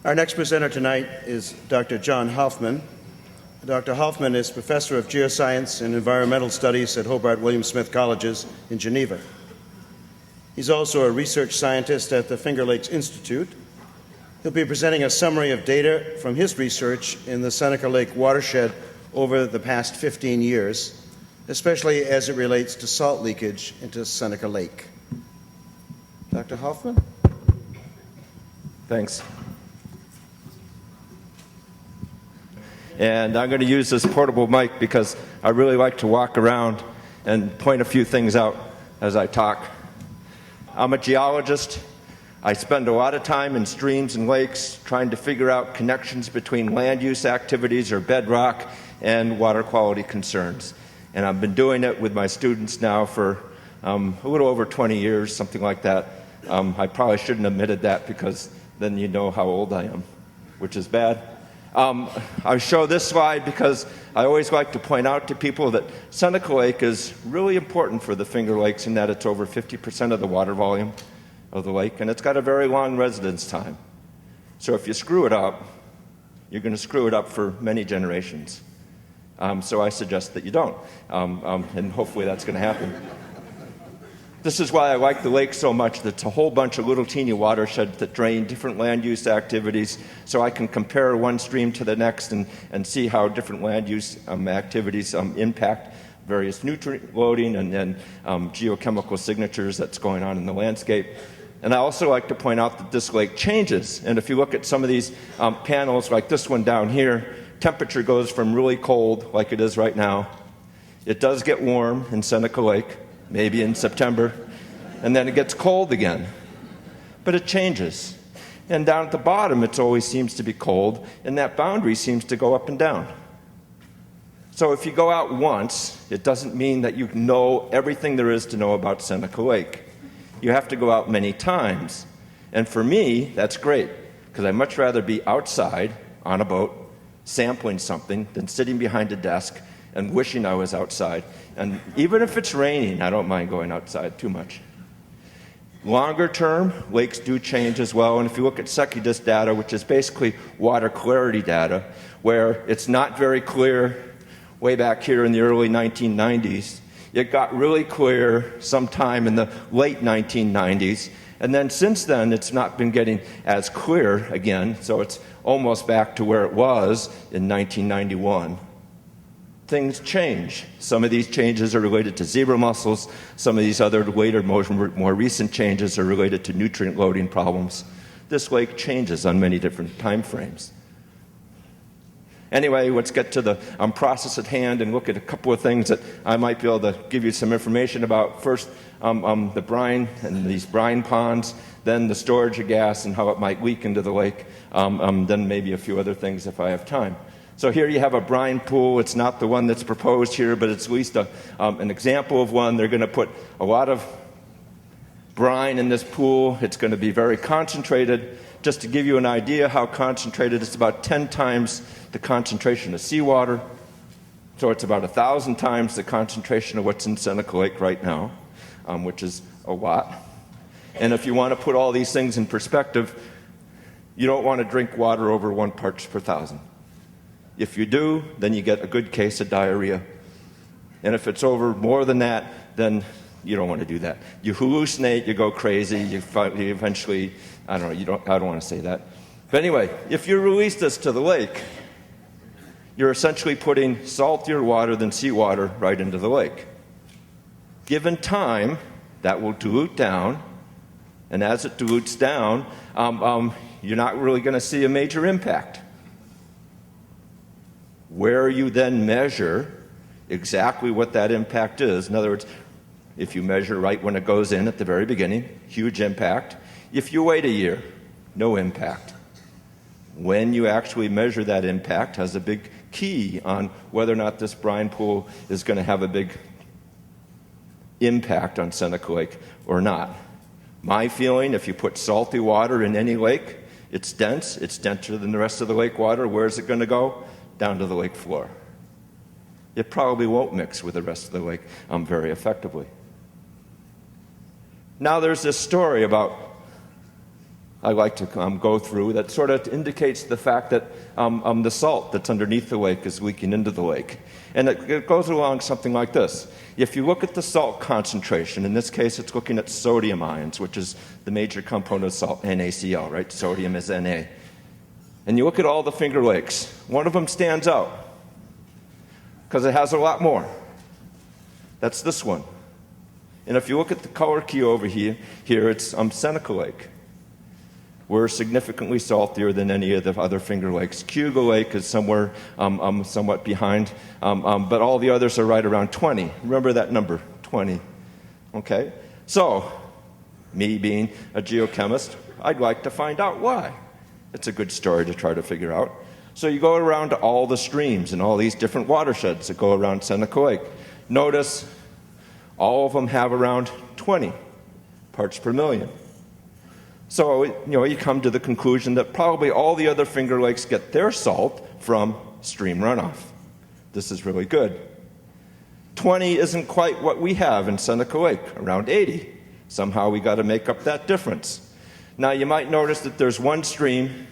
Our next presenter tonight is Dr. John Halfman. Dr. Halfman is Professor of Geoscience and Environmental Studies at Hobart William Smith Colleges in Geneva. He's also a research scientist at the Finger Lakes Institute. He'll be presenting a summary of data from his research in the Seneca Lake watershed over the past 15 years, especially as it relates to salt leakage into Seneca Lake. Dr. Halfman? Thanks. And I'm going to use this portable mic because I really like to walk around and point a few things out as I talk. I'm a geologist. I spend a lot of time in streams and lakes trying to figure out connections between land use activities or bedrock and water quality concerns. And I've been doing it with my students now for a little over 20 years, something like that. I probably shouldn't have admitted that because then you know how old I am, which is bad. I show this slide because I always like to point out to people that Seneca Lake is really important for the Finger Lakes in that it's over 50% of the water volume of the lake, and it's got a very long residence time. So if you screw it up, you're going to screw it up for many generations. So I suggest that you don't, and hopefully that's going to happen. This is why I like the lake so much. It's a whole bunch of little teeny watersheds that drain different land use activities, so I can compare one stream to the next and see how different land use activities impact various nutrient loading and then geochemical signatures that's going on in the landscape. And I also like to point out that this lake changes. And if you look at some of these panels, like this one down here, temperature goes from really cold, like it is right now. It does get warm in Seneca Lake, maybe in September, and then it gets cold again. But it changes. And down at the bottom, it always seems to be cold, and that boundary seems to go up and down. So if you go out once, it doesn't mean that you know everything there is to know about Seneca Lake. You have to go out many times. And for me, that's great, because I'd much rather be outside on a boat sampling something than sitting behind a desk and wishing I was outside. And even if it's raining, I don't mind going outside too much. Longer term, lakes do change as well. And if you look at Secudis data, which is basically water clarity data, where it's not very clear way back here in the early 1990s, it got really clear sometime in the late 1990s. And then since then, it's not been getting as clear again. So it's almost back to where it was in 1991. Things change. Some of these changes are related to zebra mussels. Some of these other later, more recent changes are related to nutrient loading problems. This lake changes on many different time frames. Anyway, let's get to the process at hand and look at a couple of things that I might be able to give you some information about. First, the brine and these brine ponds, then the storage of gas and how it might leak into the lake, then maybe a few other things if I have time. So here you have a brine pool. It's not the one that's proposed here, but it's at least an example of one. They're going to put a lot of brine in this pool. It's going to be very concentrated. Just to give you an idea how concentrated, it's about 10 times the concentration of seawater. So it's about 1,000 times the concentration of what's in Seneca Lake right now, which is a lot. And if you want to put all these things in perspective, you don't want to drink water over 1 parts per thousand. If you do, then you get a good case of diarrhea. And if it's over more than that, then you don't want to do that. You hallucinate, you go crazy, you eventually, I don't want to say that. But anyway, if you release this to the lake, you're essentially putting saltier water than seawater right into the lake. Given time, that will dilute down, and as it dilutes down, you're not really going to see a major impact. Where you then measure exactly what that impact is, in other words, if you measure right when it goes in at the very beginning, huge impact. If you wait a year, no impact. When you actually measure that impact has a big key on whether or not this brine pool is going to have a big impact on Seneca Lake or not. My feeling, if you put salty water in any lake, it's dense, it's denser than the rest of the lake water. Where is it going to go? Down to the lake floor. It probably won't mix with the rest of the lake very effectively. Now there's this story about I like to go through that sort of indicates the fact that the salt that's underneath the lake is leaking into the lake. And it goes along something like this. If you look at the salt concentration, in this case it's looking at sodium ions, which is the major component of salt, NaCl, right? Sodium is Na. And you look at all the Finger Lakes, one of them stands out because it has a lot more. That's this one. And if you look at the color key over here it's Seneca Lake. We're significantly saltier than any of the other Finger Lakes. Cayuga Lake is somewhere somewhat behind, but all the others are right around 20. Remember that number, 20. Okay? So, me being a geochemist, I'd like to find out why. It's a good story to try to figure out. So you go around to all the streams and all these different watersheds that go around Seneca Lake. Notice all of them have around 20 parts per million. So, you come to the conclusion that probably all the other Finger Lakes get their salt from stream runoff. This is really good. 20 isn't quite what we have in Seneca Lake, around 80. Somehow we got to make up that difference. Now, you might notice that there's one stream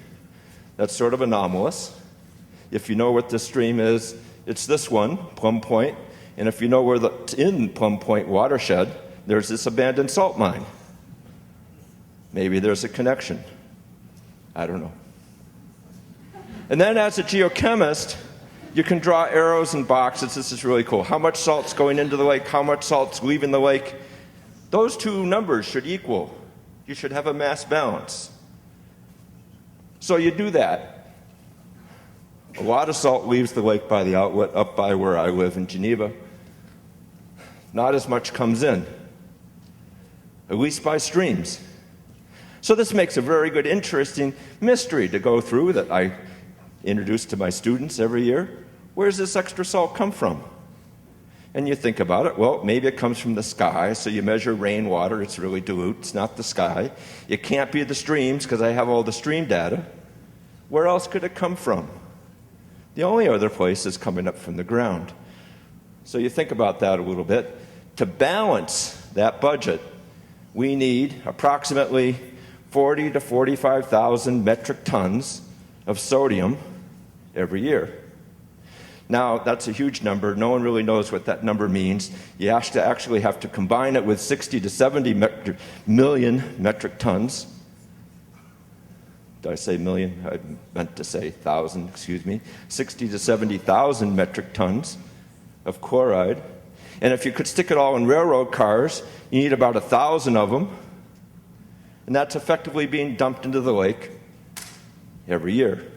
that's sort of anomalous. If you know what this stream is, it's this one, Plum Point. And if you know where in Plum Point watershed, there's this abandoned salt mine. Maybe there's a connection. I don't know. And then as a geochemist, you can draw arrows and boxes. This is really cool. How much salt's going into the lake? How much salt's leaving the lake? Those two numbers should equal. You should have a mass balance. So you do that. A lot of salt leaves the lake by the outlet up by where I live in Geneva. Not as much comes in, at least by streams. So this makes a very good, interesting mystery to go through that I introduce to my students every year. Where does this extra salt come from? And you think about it, well, maybe it comes from the sky, so you measure rainwater, it's really dilute, it's not the sky. It can't be the streams, because I have all the stream data. Where else could it come from? The only other place is coming up from the ground. So you think about that a little bit. To balance that budget, we need approximately 40 to 45,000 metric tons of sodium every year. Now, that's a huge number. No one really knows what that number means. You actually have to combine it with 60 to 70 million metric tons. Did I say million? I meant to say thousand, excuse me. 60 to 70,000 metric tons of chloride. And if you could stick it all in railroad cars, you need about 1,000 of them. And that's effectively being dumped into the lake every year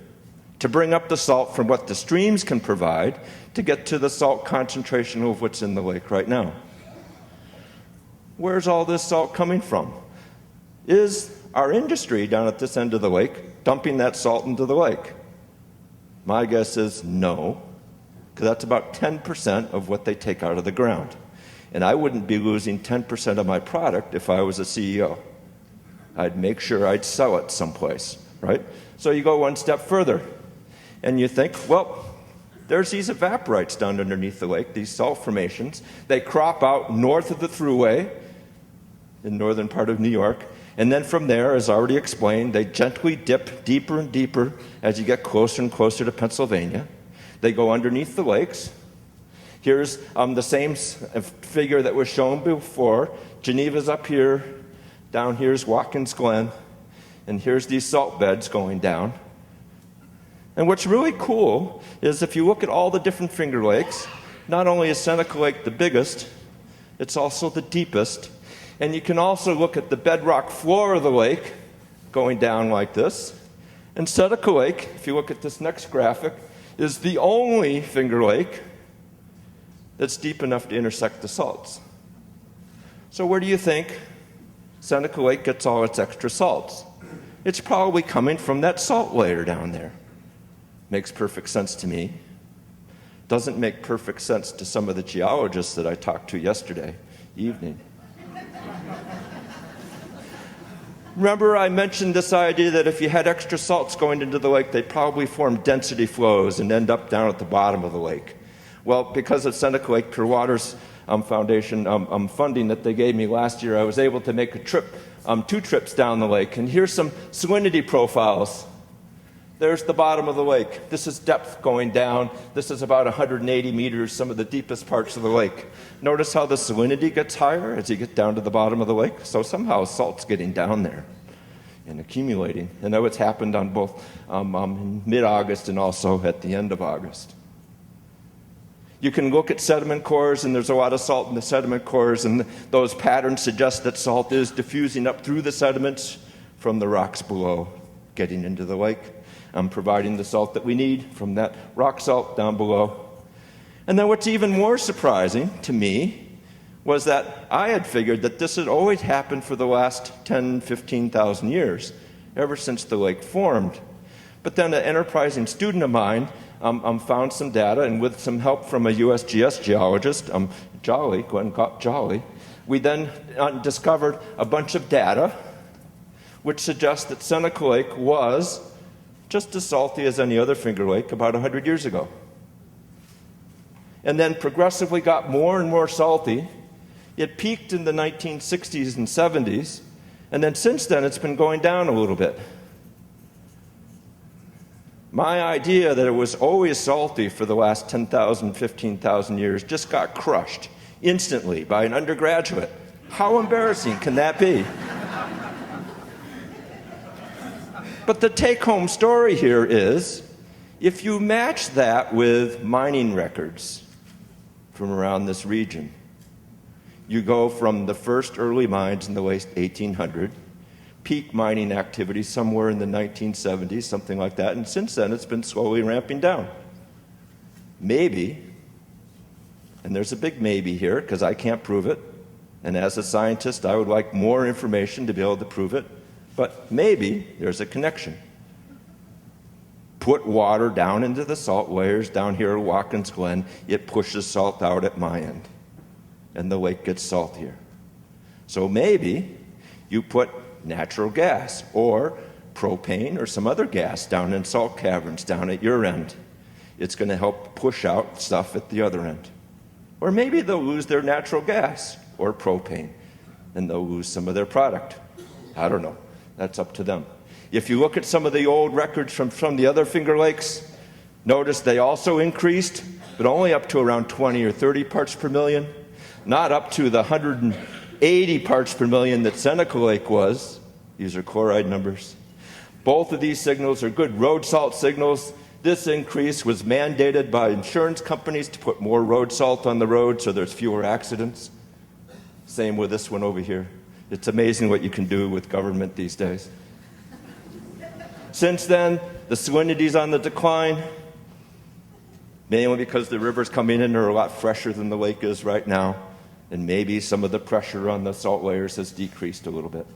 to bring up the salt from what the streams can provide to get to the salt concentration of what's in the lake right now. Where's all this salt coming from? Is our industry down at this end of the lake dumping that salt into the lake? My guess is no, because that's about 10% of what they take out of the ground. And I wouldn't be losing 10% of my product if I was a CEO. I'd make sure I'd sell it someplace, right? So you go one step further, and you think, well, there's these evaporites down underneath the lake, these salt formations. They crop out north of the thruway in northern part of New York, and then from there, as already explained, they gently dip deeper and deeper as you get closer and closer to Pennsylvania. They go underneath the lakes. Here's the same figure that was shown before. Geneva's up here. Down here's Watkins Glen. And here's these salt beds going down. And what's really cool is if you look at all the different Finger Lakes, not only is Seneca Lake the biggest, it's also the deepest. And you can also look at the bedrock floor of the lake going down like this. And Seneca Lake, if you look at this next graphic, is the only Finger Lake that's deep enough to intersect the salts. So where do you think Seneca Lake gets all its extra salts? It's probably coming from that salt layer down there. Makes perfect sense to me. Doesn't make perfect sense to some of the geologists that I talked to yesterday evening. Remember I mentioned this idea that if you had extra salts going into the lake, they'd probably form density flows and end up down at the bottom of the lake. Well, because of Seneca Lake Pure Waters Foundation funding that they gave me last year, I was able to make a trip 2 trips down the lake, and here's some salinity profiles. There's the bottom of the lake. This is depth going down. This is about 180 meters, some of the deepest parts of the lake. Notice how the salinity gets higher as you get down to the bottom of the lake? So somehow salt's getting down there and accumulating. And that what's happened on both mid-August and also at the end of August. You can look at sediment cores, and there's a lot of salt in the sediment cores, and those patterns suggest that salt is diffusing up through the sediments from the rocks below, getting into the lake, providing the salt that we need from that rock salt down below. And then what's even more surprising to me was that I had figured that this had always happened for the last 10, 15,000 years, ever since the lake formed. But then an enterprising student of mine found some data, and with some help from a USGS geologist, Glenn Jolly, we then discovered a bunch of data which suggests that Seneca Lake was just as salty as any other Finger Lake about 100 years ago. And then progressively got more and more salty. It peaked in the 1960s and 70s, and then since then it's been going down a little bit. My idea that it was always salty for the last 10,000, 15,000 years just got crushed instantly by an undergraduate. How embarrassing can that be? But the take-home story here is, if you match that with mining records from around this region, you go from the first early mines in the late 1800s, peak mining activity somewhere in the 1970s, something like that, and since then it's been slowly ramping down. Maybe, and there's a big maybe here because I can't prove it, and as a scientist I would like more information to be able to prove it, but maybe there's a connection. Put water down into the salt layers down here at Watkins Glen, it pushes salt out at my end, and the lake gets saltier. So maybe you put natural gas or propane or some other gas down in salt caverns down at your end. It's going to help push out stuff at the other end. Or maybe they'll lose their natural gas or propane, and they'll lose some of their product. I don't know. That's up to them. If you look at some of the old records from the other Finger Lakes, notice they also increased, but only up to around 20 or 30 parts per million, not up to the 180 parts per million that Seneca Lake was. These are chloride numbers. Both of these signals are good road salt signals. This increase was mandated by insurance companies to put more road salt on the road so there's fewer accidents. Same with this one over here. It's amazing what you can do with government these days. Since then, the salinity's on the decline, mainly because the rivers coming in are a lot fresher than the lake is right now, and maybe some of the pressure on the salt layers has decreased a little bit.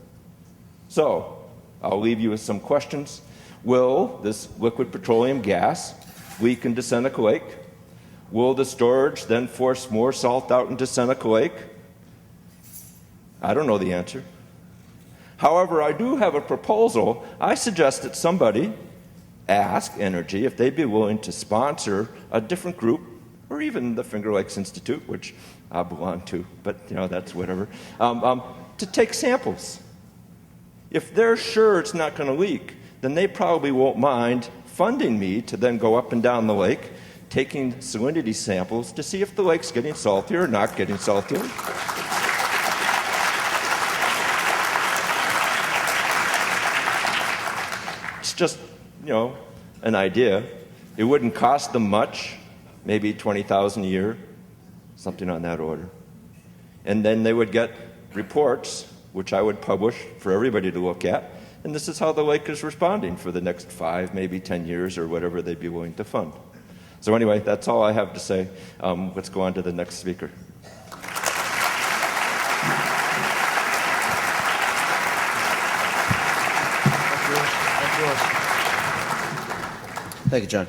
So, I'll leave you with some questions. Will this liquid petroleum gas leak into Seneca Lake? Will the storage then force more salt out into Seneca Lake? I don't know the answer. However, I do have a proposal. I suggest that somebody ask Energy if they'd be willing to sponsor a different group, or even the Finger Lakes Institute, which I belong to, but that's whatever, to take samples. If they're sure it's not going to leak, then they probably won't mind funding me to then go up and down the lake, taking salinity samples to see if the lake's getting saltier or not getting saltier. It's just, an idea. It wouldn't cost them much, maybe $20,000 a year, something on that order. And then they would get reports, which I would publish for everybody to look at, and this is how the lake is responding for the next 5, maybe 10 years, or whatever they'd be willing to fund. So anyway, that's all I have to say. Let's go on to the next speaker. Thank you, John.